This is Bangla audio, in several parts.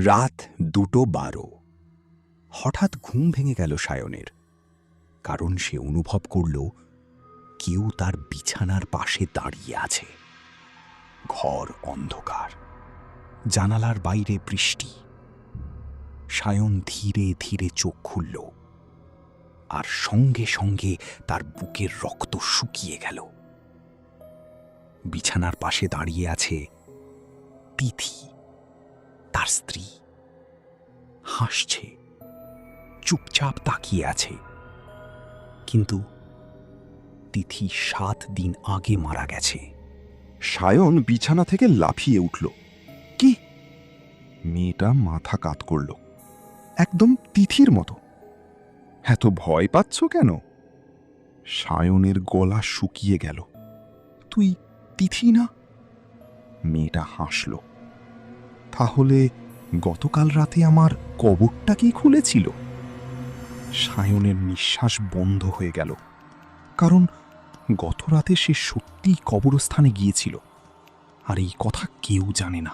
রাত 2:12। হঠাৎ ঘুম ভেঙে গেল সায়নের, কারণ সে অনুভব করল কেউ তার বিছানার পাশে দাঁড়িয়ে আছে। ঘর অন্ধকার, জানালার বাইরে বৃষ্টি। সায়ন ধীরে ধীরে চোখ খুলল, আর সঙ্গে সঙ্গে তার বুকের রক্ত শুকিয়ে গেল। বিছানার পাশে দাঁড়িয়ে আছে তিথি, তার স্ত্রী। হাসছে, চুপচাপ তাকিয়ে আছে। কিন্তু তিথি 7 দিন আগে মারা গেছে। সায়ন বিছানা থেকে লাফিয়ে উঠল। কি? মেয়েটা মাথা কাত করল, একদম তিথির মতো। এত ভয় পাচ্ছ কেন? সায়নের গলা শুকিয়ে গেল। তুই তিথি না? মেয়েটা হাসল। তাহলে গতকাল রাতে আমার কবরটা কি খুলেছিল? সায়নের নিঃশ্বাস বন্ধ হয়ে গেল, কারণ গত রাতে সে সত্যিই কবরস্থানে গিয়েছিল, আর এই কথা কেউ জানে না।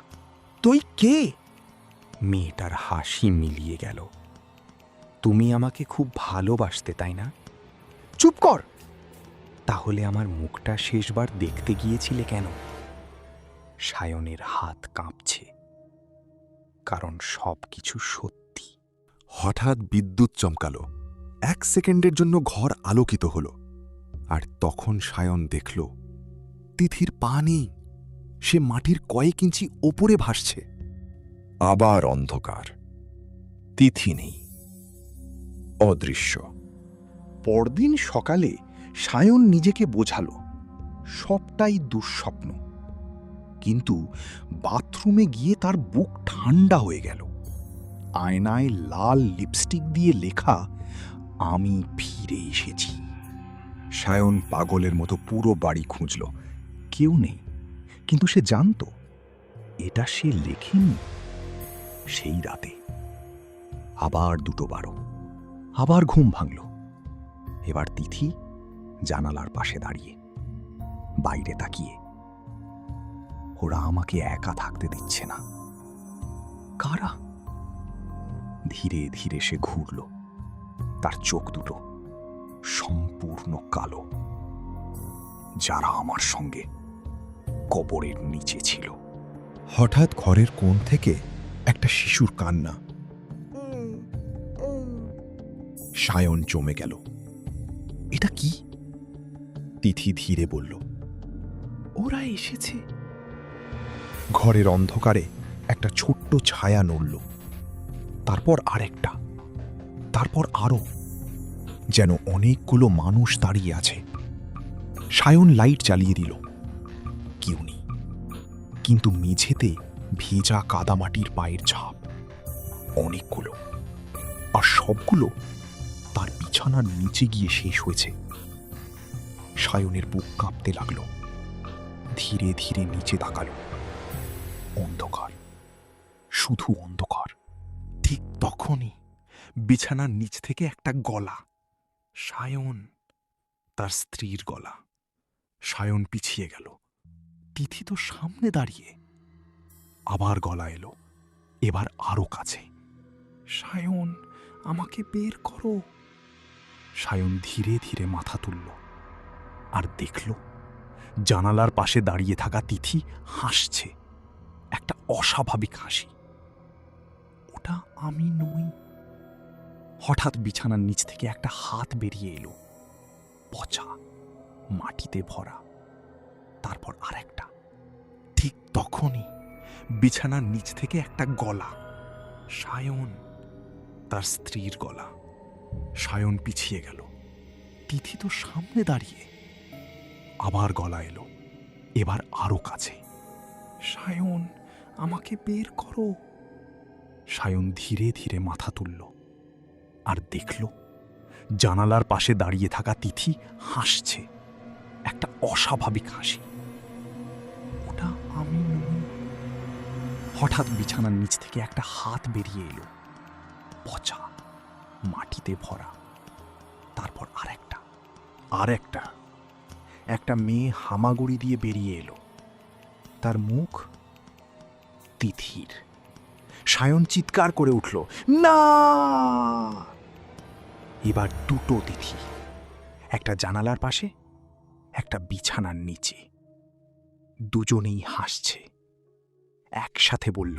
তুই কে? মেয়েটার হাসি মিলিয়ে গেল। তুমি আমাকে খুব ভালোবাসতে, তাই না? চুপ কর। তাহলে আমার মুখটা শেষবার দেখতে গিয়েছিলে কেন? সায়নের হাত কাঁপছে, কারণ সবকিছু সত্যি। হঠাৎ বিদ্যুৎ চমকালো। 1 সেকেন্ডের জন্য ঘর আলোকিত হলো, আর তখন সায়ন দেখল তিথির পা নেই। সে মাটির কয়েক ইঞ্চি ওপরে ভাসছে। আবার অন্ধকার, তিথি নেই, অদৃশ্য। পরদিন সকালে সায়ন নিজেকে বোঝালো সবটাই দুঃস্বপ্ন। কিন্তু বাথরুমে গিয়ে তার বুক ঠান্ডা হয়ে গেল। আয়নায় লাল লিপস্টিক দিয়ে লেখা, আমি ফিরে এসেছি। সায়ন পাগলের মতো পুরো বাড়ি খুঁজল। কেউ নেই, কিন্তু সে জানত এটা সে লেখেনি। সেই রাতে আবার 2:12, আবার ঘুম ভাঙল। এবার তিথি জানালার পাশে দাঁড়িয়ে, বাইরে তাকিয়ে। ওরা আমাকে একা থাকতে দিচ্ছে না। কারা? ধীরে ধীরে সে ঘুরল। তার চোখ দুটো সম্পূর্ণ কালো। যারা আমার সঙ্গে কবরের নিচে ছিল। হঠাৎ ঘরের কোণ থেকে একটা শিশুর কান্না। সায়ন জমে গেল। এটা কি? তিথি ধীরে বলল, ওরা এসেছে। ঘরের অন্ধকারে একটা ছোট্ট ছায়া নড়ল, তারপর আরেকটা, তারপর আরো, যেন অনেকগুলো মানুষ দাঁড়িয়ে আছে। সায়ন লাইট জ্বালিয়ে দিল। কেউ নেই, কিন্তু মেঝেতে ভেজা কাদামাটির পায়ের ছাপ। অনেকগুলো, আর সবগুলো তার বিছানার নিচে গিয়ে শেষ হয়েছে। সায়নের বুক কাঁপতে লাগলো। ধীরে ধীরে নিচে তাকালো। অন্ধকার, শুধু অন্ধকার। ঠিক তখনই বিছানার নিচ থেকে একটা গলা। সায়ন, তার স্ত্রীর গলা। সায়ন পিছিয়ে গেল। তিথি তো সামনে দাঁড়িয়ে। আবার গলা এলো, এবার আরো কাছে। সায়ন, আমাকে বের করো। সায়ন ধীরে ধীরে মাথা তুলল, আর দেখল জানালার পাশে দাঁড়িয়ে থাকা তিথি হাসছে, একটা অস্বাভাবিক হাসি। ওটা আমি নই। হঠাৎ বিছানার নিচ থেকে একটা হাত বেরিয়ে এলো, পচা, মাটিতে ভরা। তারপর আরেকটা। ঠিক তখনই বিছানার নিচ থেকে একটা গলা। সায়ন, তার স্ত্রীর গলা। সায়ন পিছিয়ে গেল। তিথি তো সামনে দাঁড়িয়ে। আবার গলা এলো, এবার আরো কাছে। সায়ন, আমাকে বের করো। সায়ন ধীরে ধীরে মাথা তুলল, আর দেখল জানালার পাশে দাঁড়িয়ে থাকা তিথি হাসছে, একটা অস্বাভাবিক হাসি। ওটা আমি নই। হঠাৎ বিছানার নিচ থেকে একটা হাত বেরিয়ে এলো, পচা, মাটিতে ভরা। তারপর আরেকটা, আরেকটা। একটা মেয়ে হামাগুড়ি দিয়ে বেরিয়ে এলো। তার মুখ তিথির। সায়ন চিৎকার করে উঠল, না! এবার দুটো তিথি, একটা জানালার পাশে, একটা বিছানার নিচে। দুজনেই হাসছে, একসাথে বলল,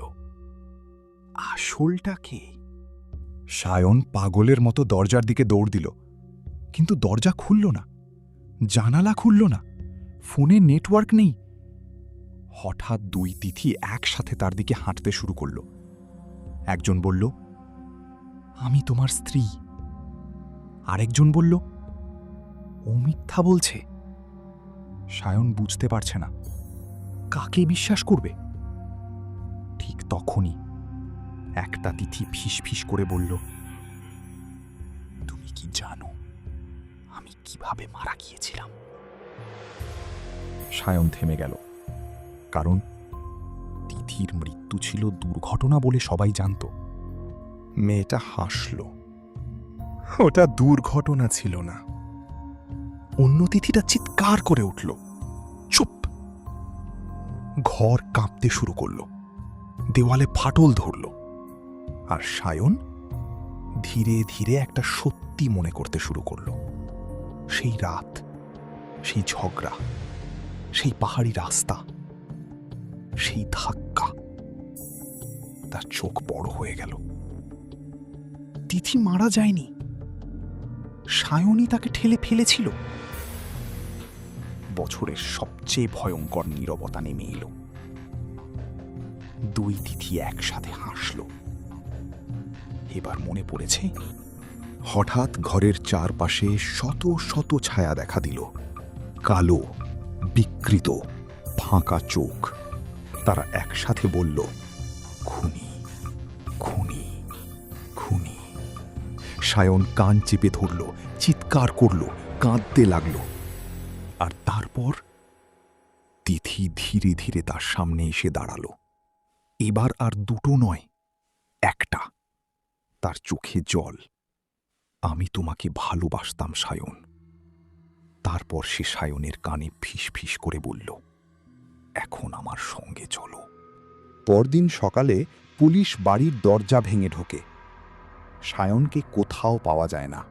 আসলটা কে? সায়ন পাগলের মতো দরজার দিকে দৌড় দিল, কিন্তু দরজা খুলল না, জানালা খুলল না, ফোনে নেটওয়ার্ক নেই। হঠাৎ দুই তিথি একসাথে তার দিকে হাঁটতে শুরু করল। একজন বলল, আমি তোমার স্ত্রী। আরেকজন বলল, ও মিথ্যা বলছে। সায়ন বুঝতে পারছে না কাকে বিশ্বাস করবে। ঠিক তখনই একটা তিথি ফিসফিস করে বলল, তুমি কি জানো আমি কিভাবে মারা গিয়েছিলাম? সায়ন থেমে গেল, কারণ তিথির মৃত্যু ছিল দুর্ঘটনা বলে সবাই জানত। মেয়েটা হাসল, ওটা দুর্ঘটনা ছিল না। অন্য তিথিটা চিৎকার করে উঠল, চুপ! ঘর কাঁপতে শুরু করল, দেওয়ালে ফাটল ধরল, আর সায়ন ধীরে ধীরে একটা সত্যি মনে করতে শুরু করল। সেই রাত, সেই ঝগড়া, সেই পাহাড়ি রাস্তা, সেই ধাক্কা। তার চোখ বড় হয়ে গেল। তিথি মারা যায়নি, সায়নই তাকে ঠেলে ফেলেছিল। বছরের সবচেয়ে ভয়ঙ্কর নীরবতা নেমে এলো। দুই তিথি একসাথে হাসল। এবার মনে পড়েছে, হঠাৎ ঘরের চারপাশে শত শত ছায়া দেখা দিল, কালো, বিকৃত, ফাঁকা চোখ। তারা একসাথে বলল, খুনি, খুনি, খুনি। সায়ন কান চেপে ধরল, চিৎকার করল, কাঁদতে লাগল। আর তারপর তিথি ধীরে ধীরে তার সামনে এসে দাঁড়ালো। এবার আর দুটো নয়, একটা। তার চোখে জল। আমি তোমাকে ভালোবাসতাম সায়ন। তারপর সে সায়নের কানে ফিসফিস করে বলল, এখন আমার সঙ্গে চলো। পরদিন সকালে পুলিশ বাড়ির দরজা ভেঙে ঢোকে। সায়নকে কোথাও পাওয়া যায় না।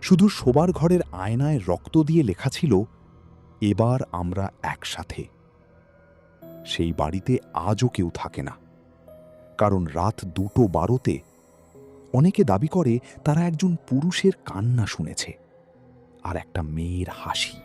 শুধু শোবার ঘরের আয়নায় রক্ত দিয়ে লেখা ছিল, এবার আমরা একসাথে। সেই বাড়িতে আজও কেউ থাকে না, কারণ রাত 2:12 অনেকে দাবি করে তারা একজন পুরুষের কান্না শুনেছে আর একটা মেয়ের হাসি।